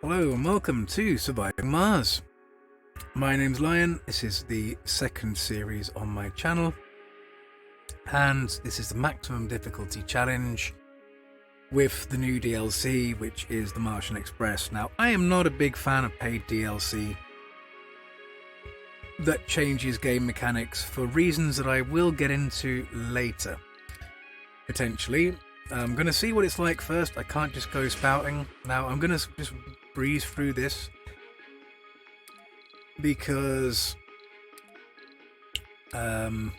Hello and welcome to Surviving Mars. My name's Lion, this is the second series on my channel, and this is the maximum difficulty challenge with the new DLC, which is the Martian Express. Now, I am not a big fan of paid DLC that changes game mechanics for reasons that I will get into later, potentially. I'm going to see what it's like first. I can't just go spouting. Now, I'm going to just breeze through this because there's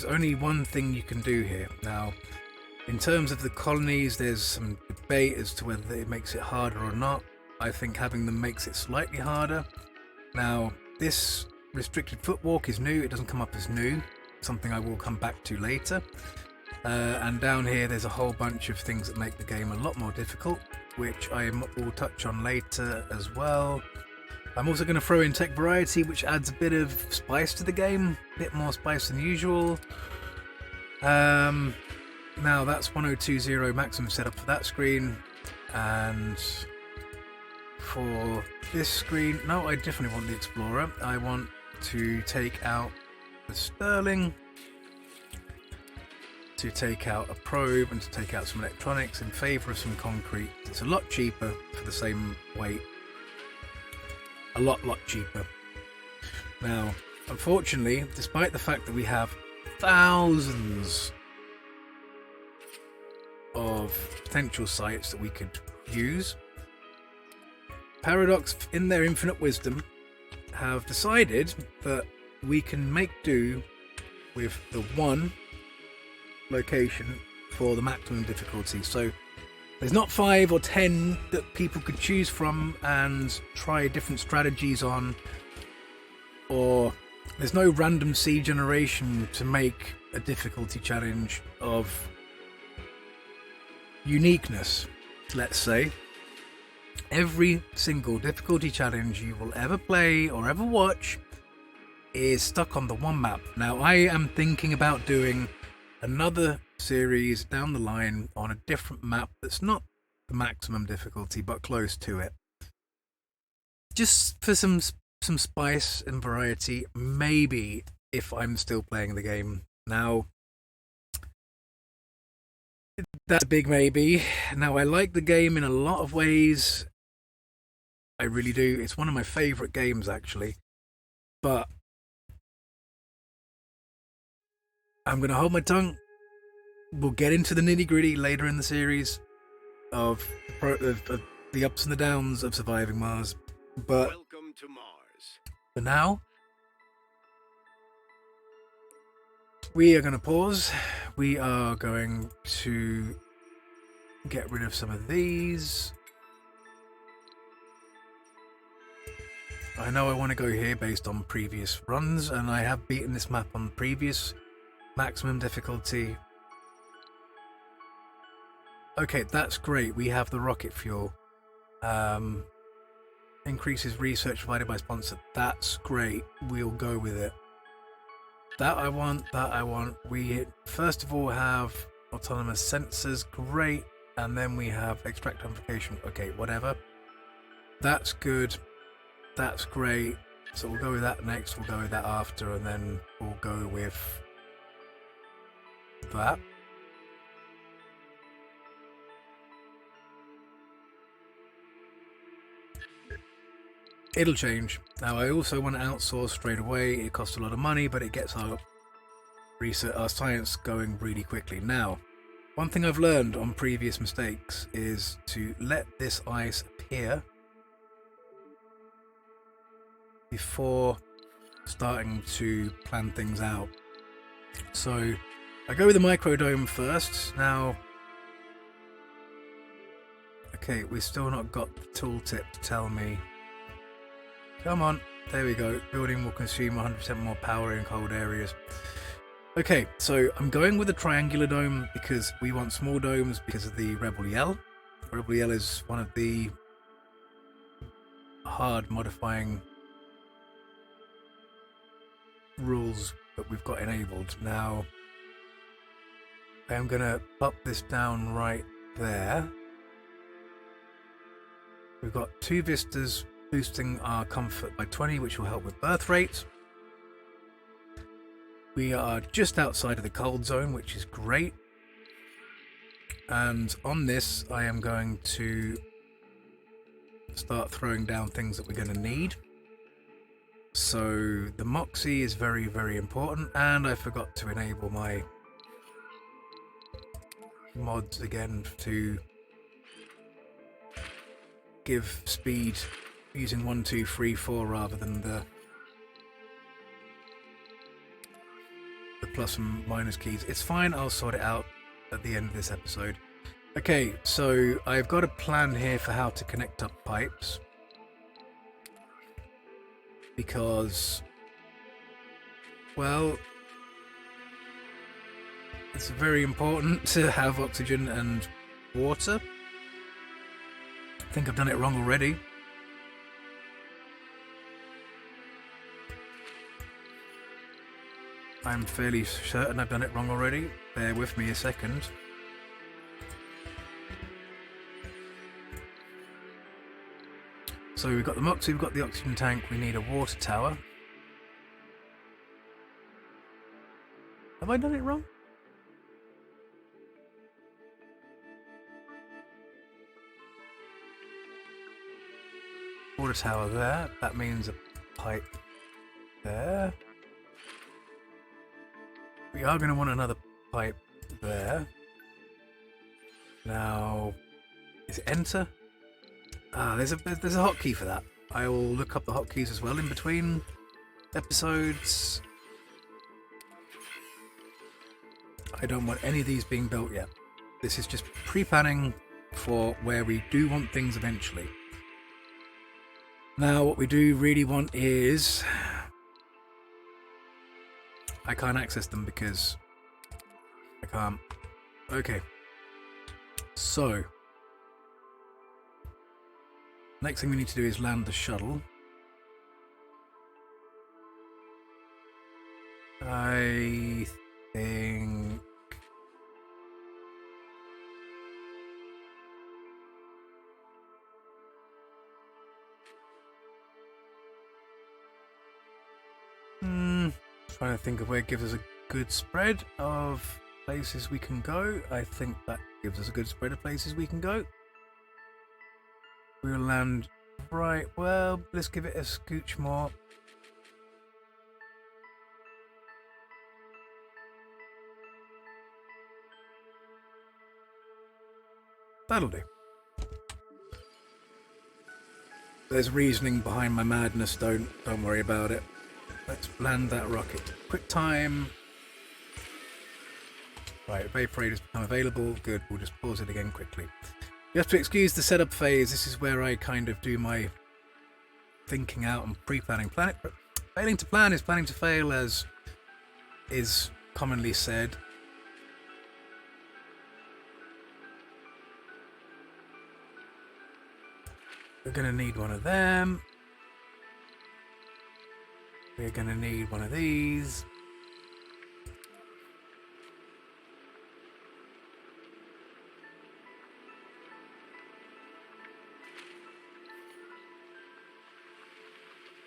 only one thing you can do here. Now, in terms of the colonies, there's some debate as to whether it makes it harder or not. I think having them makes it slightly harder. Now, this restricted footwalk is new. It doesn't come up as new, something I will come back to later. And down here there's a whole bunch of things that make the game a lot more difficult, which I will touch on later as well. I'm also going to throw in tech variety, which adds a bit of spice to the game, a bit more spice than usual. Now that's 1020 maximum setup for that screen, and for this screen, no, I definitely want the Explorer. I want to take out the Sterling, to take out a probe, and to take out some electronics in favour of some concrete. It's a lot cheaper for the same weight. A lot cheaper. Now, unfortunately, despite the fact that we have thousands of potential sites that we could use, Paradox, in their infinite wisdom, have decided that we can make do with the one location for the maximum difficulty. So there's not 5 or 10 that people could choose from and try different strategies on, or there's no random seed generation to make a difficulty challenge of uniqueness, let's say. Every single difficulty challenge you will ever play or ever watch is stuck on the one map. Now, I am thinking about doing another series down the line on a different map that's not the maximum difficulty but close to it, just for some spice and variety, maybe, if I'm still playing the game. Now, that's a big maybe. Now, I like the game in a lot of ways, I really do. It's one of my favourite games, actually, but I'm going to hold my tongue. We'll get into the nitty-gritty later in the series of the ups and the downs of surviving Mars. But welcome to Mars. For now, we are going to pause. We are going to get rid of some of these. I know I want to go here based on previous runs, and I have beaten this map on the previous maximum difficulty. Okay, that's great. We have the rocket fuel. Increases research provided by sponsor. That's great. We'll go with it. That I want. We first of all have autonomous sensors. Great. And then we have extract amplification. Okay, whatever. That's good. That's great. So we'll go with that next. We'll go with that after. And then we'll go with that. It'll change. Now, I also want to outsource straight away. It costs a lot of money, but it gets our research, our science going really quickly. Now, one thing I've learned on previous mistakes is to let this ice appear before starting to plan things out. So I go with the microdome first. Now, okay, we've still not got the tooltip to tell me. Come on, there we go. Building will consume 100% more power in cold areas. Okay, so I'm going with the triangular dome because we want small domes because of the Rebel Yell. Rebel Yell is one of the hard modifying rules that we've got enabled. Now, I'm going to pop this down right there. We've got 2 vistas boosting our comfort by 20, which will help with birth rate. We are just outside of the cold zone, which is great. And on this, I am going to start throwing down things that we're going to need. So the Moxie is very, very important, and I forgot to enable my mods again to give speed using 1, 2, 3, 4 rather than the plus and minus keys. It's fine, I'll sort it out at the end of this episode. Okay, so I've got a plan here for how to connect up pipes, because, well, it's very important to have oxygen and water. I think I've done it wrong already. I'm fairly certain I've done it wrong already. Bear with me a second. So we've got the Moxie, we've got the oxygen tank, we need a water tower. Have I done it wrong? Water tower there, that means a pipe there. We are going to want another pipe there. Now, is it enter? Ah, there's a hotkey for that. I will look up the hotkeys as well in between episodes. I don't want any of these being built yet. This is just pre-planning for where we do want things eventually. Now, what we do really want is... I can't access them because I can't. Okay. So, next thing we need to do is land the shuttle. I think... Trying to think of where it gives us a good spread of places we can go. I think that gives us a good spread of places we can go. We'll land right, well, let's give it a scooch more. That'll do. There's reasoning behind my madness, don't worry about it. Let's land that rocket. Quick time. Right, Vaporade has become available. Good, we'll just pause it again quickly. You have to excuse the setup phase. This is where I kind of do my thinking out and pre-planning. Failing to plan is planning to fail, as is commonly said. We're going to need one of them. We're going to need one of these.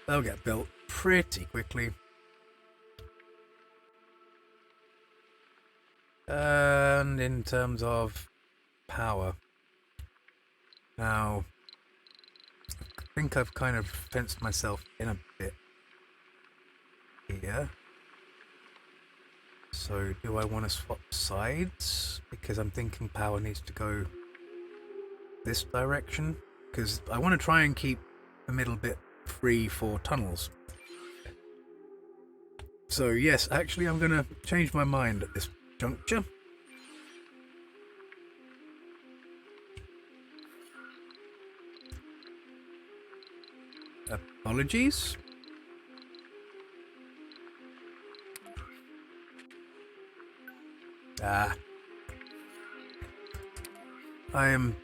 They'll get built pretty quickly. And in terms of power, now I think I've kind of fenced myself in a bit here. So do I want to swap sides? Because I'm thinking power needs to go this direction, because I want to try and keep the middle bit free for tunnels. So yes, actually I'm going to change my mind at this juncture. Apologies. I am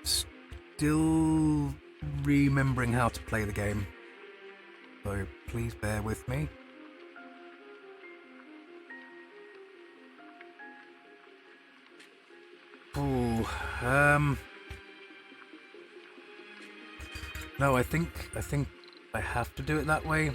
still remembering how to play the game, so please bear with me. No, I think I have to do it that way.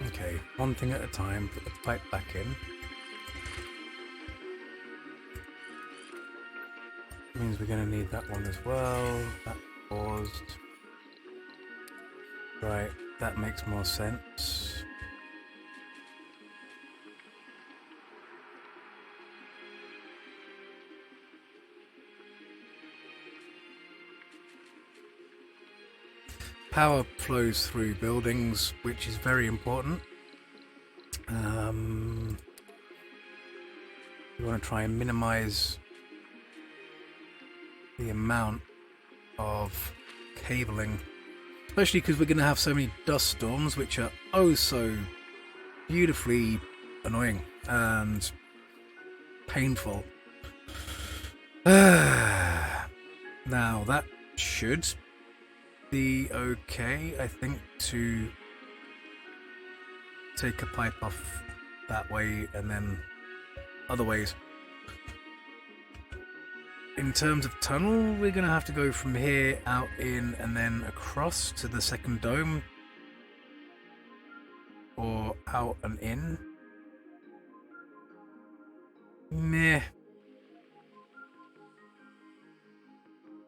Okay, one thing at a time. Put the pipe back in. Means we're going to need that one as well. That paused. Right, that makes more sense. Power flows through buildings, which is very important. We want to try and minimize the amount of cabling, especially because we're going to have so many dust storms, which are oh so beautifully annoying and painful. Now that should be okay, I think, to take a pipe off that way and then other ways. In terms of tunnel, we're going to have to go from here out in and then across to the second dome, or out and in. Meh.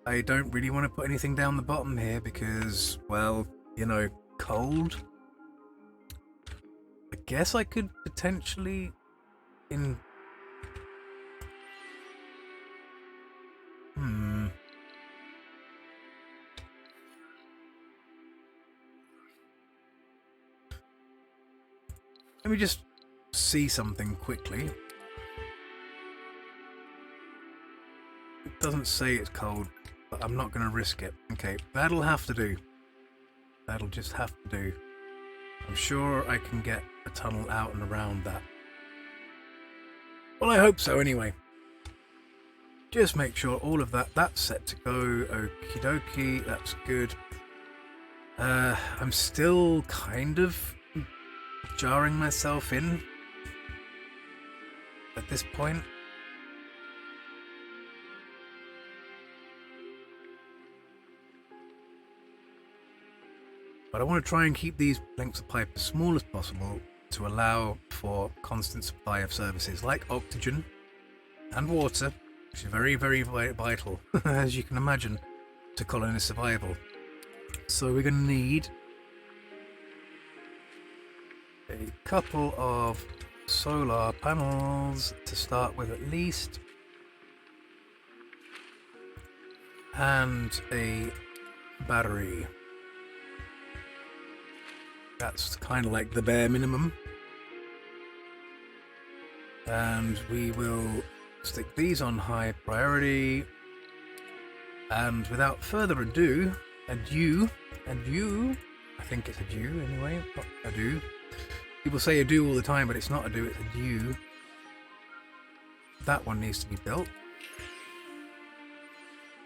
I don't really want to put anything down the bottom here because, well, you know, cold. I guess I could potentially Let me just see something quickly. It doesn't say it's cold, but I'm not going to risk it. Okay, that'll have to do. That'll just have to do. I'm sure I can get a tunnel out and around that. Well, I hope so anyway. Just make sure all of that's set to go. Okie dokie, that's good. I'm still kind of jarring myself in at this point. But I want to try and keep these lengths of pipe as small as possible to allow for constant supply of services like oxygen and water, which is very, very vital, as you can imagine, to colony survival. So we're going to need a couple of solar panels to start with at least, and a battery. That's kind of like the bare minimum. And we will stick these on high priority. And without further ado, adieu, I think it's adieu anyway, not adieu. People say adieu all the time, but it's not adieu, it's adieu. That one needs to be built.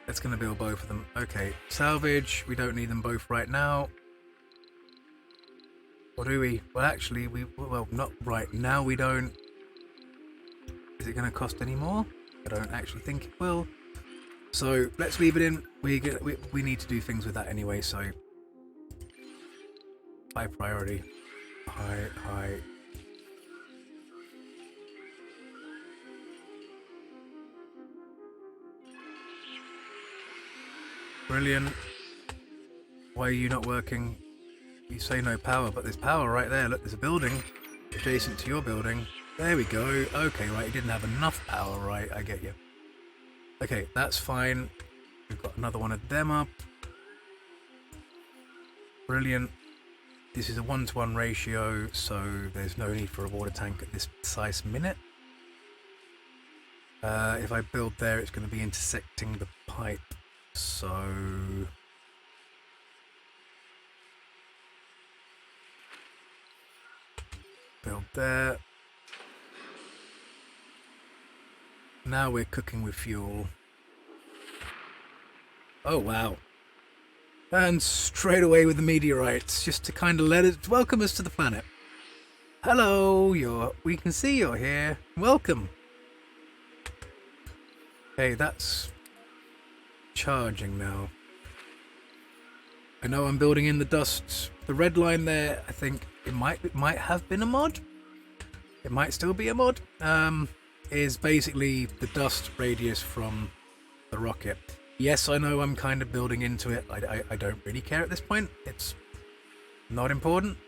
It's going to build both of them. Okay, salvage, we don't need them both right now. Or do we? Well, actually, well, not right now we don't. Is it going to cost any more? I don't actually think it will. So let's leave it in. We need to do things with that anyway, so high priority. High. Brilliant. Why are you not working? You say no power, but there's power right there. Look, there's a building adjacent to your building. There we go. Okay, right, you didn't have enough power, right? I get you. Okay, that's fine. We've got another one of them up. Brilliant. This is a 1-to-1 ratio, so there's no need for a water tank at this precise minute. If I build there, it's going to be intersecting the pipe, so build there. Now we're cooking with fuel. Oh wow. And straight away with the meteorites, just to kind of let it welcome us to the planet. Hello, we can see you're here. Welcome. Okay, that's charging now. I know I'm building in the dust. The red line there, I think it might have been a mod. It might still be a mod. Is basically the dust radius from the rocket. Yes, I know I'm kind of building into it. I don't really care at this point. It's not important.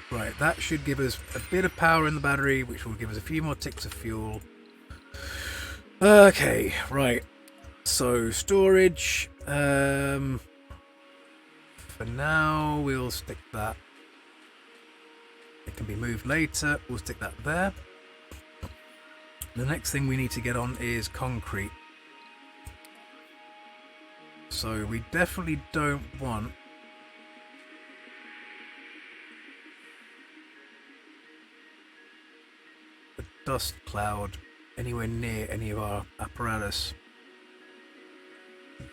Right, that should give us a bit of power in the battery, which will give us a few more ticks of fuel. Okay, right. So, storage. For now, we'll stick that. It can be moved later. We'll stick that there. The next thing we need to get on is concrete. So we definitely don't want the dust cloud anywhere near any of our apparatus.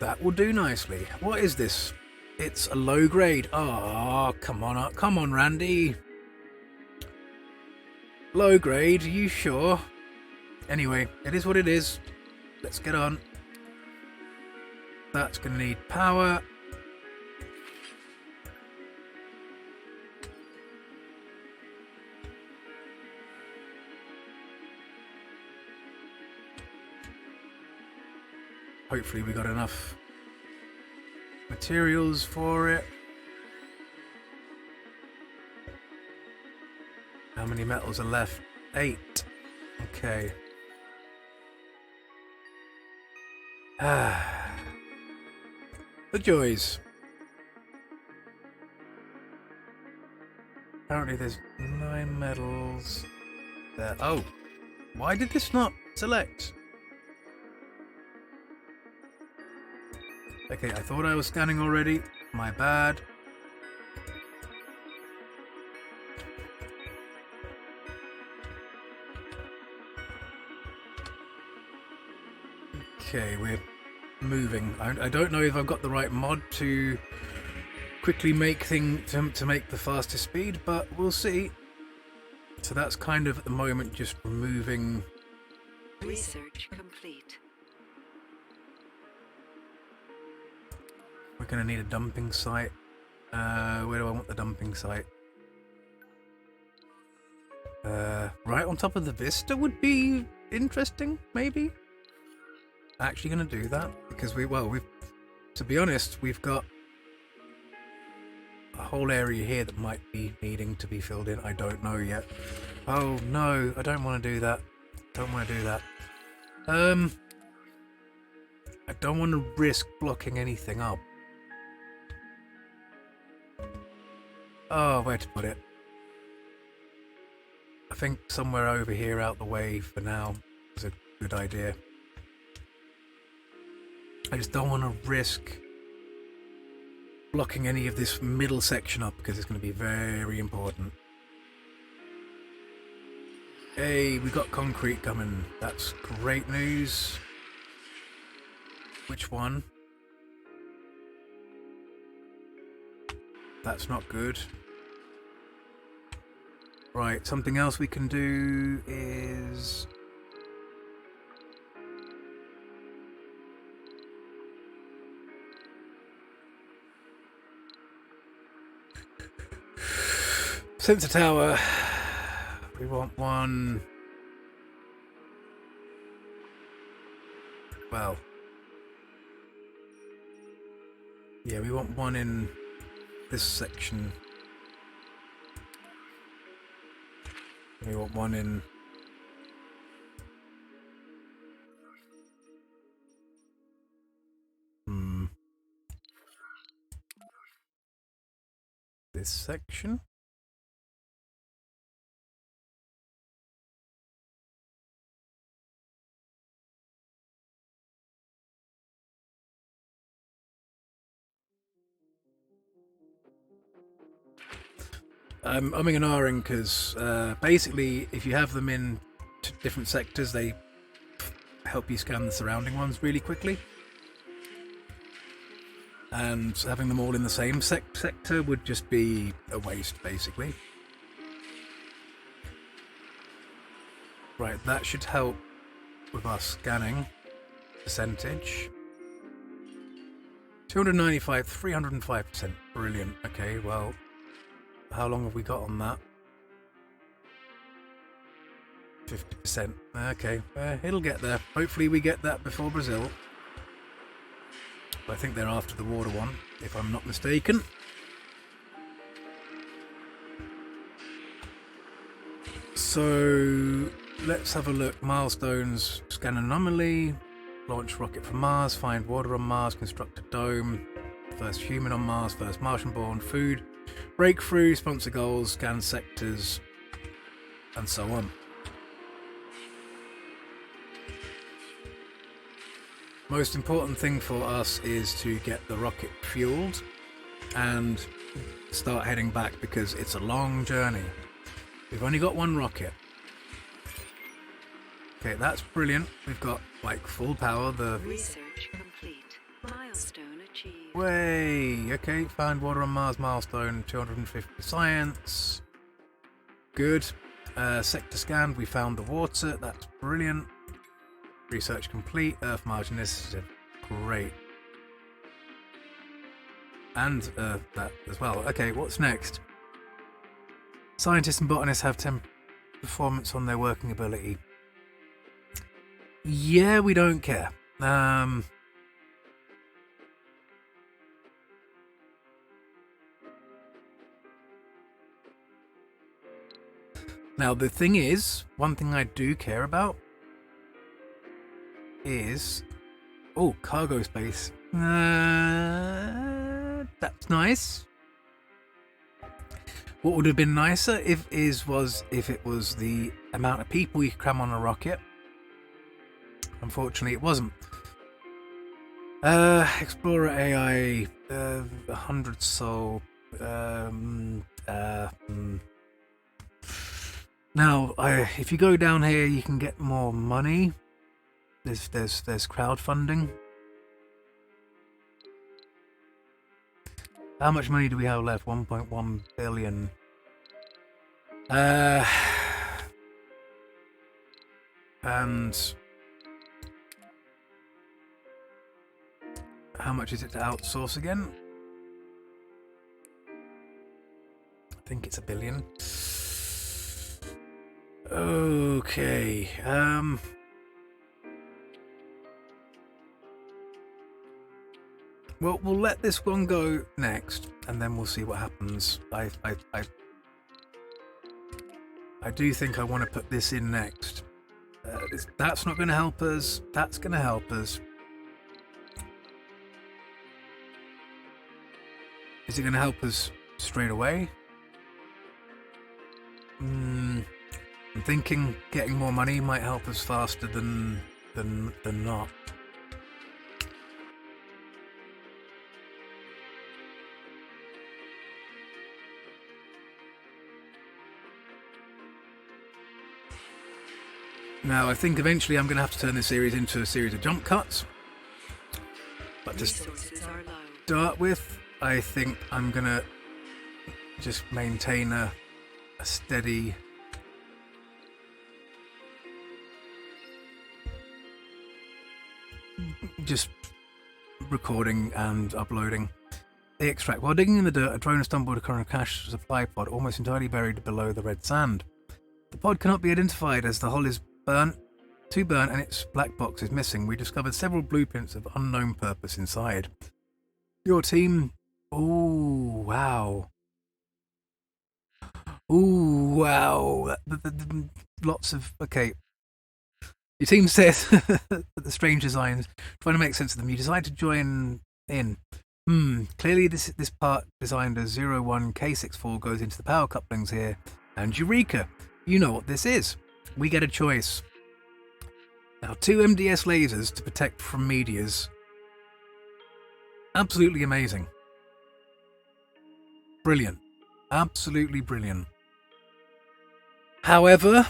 That will do nicely. What is this? It's a low grade. Oh, come on, Randy. Low grade, are you sure? Anyway, it is what it is. Let's get on. That's going to need power. Hopefully we got enough materials for it. How many metals are left? 8. Okay. The joys. Apparently there's 9 metals there. Oh, why did this not select? Okay, I thought I was scanning already. My bad. Okay, we're moving. I don't know if I've got the right mod to quickly make to make the fastest speed, but we'll see. So that's kind of at the moment just removing. Research complete. We're going to need a dumping site. Where do I want the dumping site? Right on top of the vista would be interesting, maybe. Actually going to do that because we've to be honest, we've got a whole area here that might be needing to be filled in. I don't know yet. Oh no, I don't want to do that. Don't want to do that. I don't want to risk blocking anything up. Oh, where to put it? I think somewhere over here out the way for now is a good idea. I just don't want to risk blocking any of this middle section up because it's going to be very important. Hey, we got concrete coming. That's great news. Which one? That's not good. Right, something else we can do is... sensor tower. We want one... well... yeah, we want one in this section. We want one in... this section. I'm umming and ahhing because basically if you have them in different sectors they help you scan the surrounding ones really quickly. And having them all in the same sector would just be a waste, basically. Right, that should help with our scanning percentage. 295, 305%. Brilliant. Okay, well, how long have we got on that? 50%. Okay, it'll get there. Hopefully we get that before Brazil. I think they're after the water one, if I'm not mistaken. So let's have a look. Milestones: scan anomaly, launch rocket from Mars, find water on Mars, construct a dome, first human on Mars, first Martian born, food, breakthrough, sponsor goals, scan sectors, and so on. Most important thing for us is to get the rocket fueled and start heading back, because it's a long journey. We've only got one rocket. Okay, that's brilliant. We've got like full power. The Research complete. Milestone achieved. way. Okay, found water on Mars. Milestone 250 science. Good. Sector scanned. We found the water. That's brilliant. Research complete. Earth Mars initiative. Great. And that as well. Okay, what's next? Scientists and botanists have 10 performance on their working ability. Yeah, we don't care. Now the thing is, one thing I do care about is cargo space. That's nice. What would have been nicer if it was the amount of people you could cram on a rocket. Unfortunately, it wasn't. Explorer AI, 100 soul. Now, if you go down here, you can get more money. There's crowdfunding. How much money do we have left? 1.1 billion. And how much is it to outsource again? I think it's 1 billion. Okay. Well, we'll let this one go next, and then we'll see what happens. I do think I want to put this in next. That's not going to help us. That's going to help us. Is it going to help us straight away? I'm thinking getting more money might help us faster than not. Now, I think eventually I'm going to have to turn this series into a series of jump cuts. But to start with, I think I'm going to just maintain a steady just recording and uploading. The extract. While digging in the dirt, a drone stumbled upon a cached supply pod almost entirely buried below the red sand. The pod cannot be identified as the hull is burnt, and its black box is missing. We discovered several blueprints of unknown purpose inside. Your team... Ooh, wow. Ooh, wow. Lots of... Okay. Your team says that the strange designs, trying to make sense of them. You decide to join in. Clearly this part designed as 01K64 goes into the power couplings here. And Eureka! You know what this is. We get a choice. Now, 2 MDS lasers to protect from meteors. Absolutely amazing. Brilliant. Absolutely brilliant. However,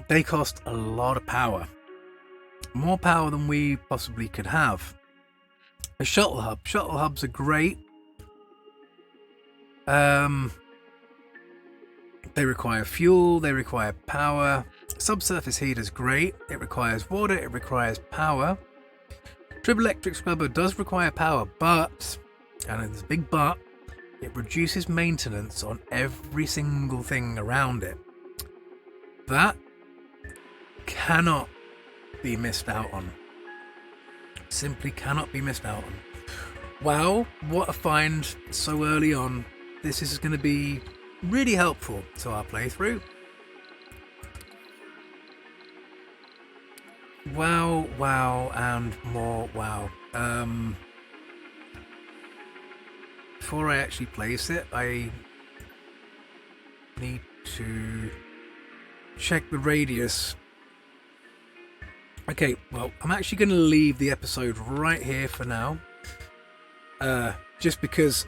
they cost a lot of power. more power than we possibly could have. A shuttle hub. Shuttle hubs are great. They require fuel, they require power. Subsurface heat is great. It requires water, it requires power. Triboelectric scrubber does require power, but, and there's a big but, it reduces maintenance on every single thing around it. That cannot be missed out on. Simply cannot be missed out on. Wow, what a find so early on. This is going to be really helpful to our playthrough. Wow, wow, and more wow. Before I actually place it, I need to check the radius. Okay, well, I'm actually going to leave the episode right here for now. Just because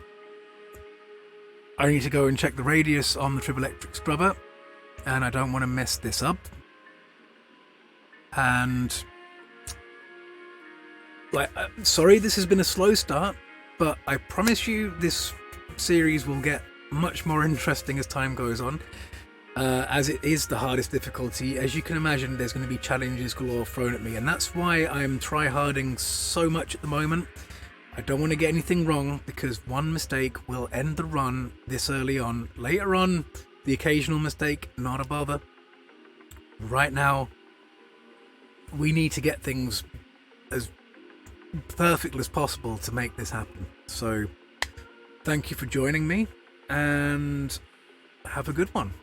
I need to go and check the radius on the triboelectric scrubber, and I don't want to mess this up. And sorry, this has been a slow start, but I promise you this series will get much more interesting as time goes on, as it is the hardest difficulty. As you can imagine, there's going to be challenges galore thrown at me, and that's why I'm try-harding so much at the moment. I don't want to get anything wrong, because one mistake will end the run this early on. Later on, the occasional mistake, not a bother. Right now, we need to get things as perfect as possible to make this happen. So, thank you for joining me, and have a good one.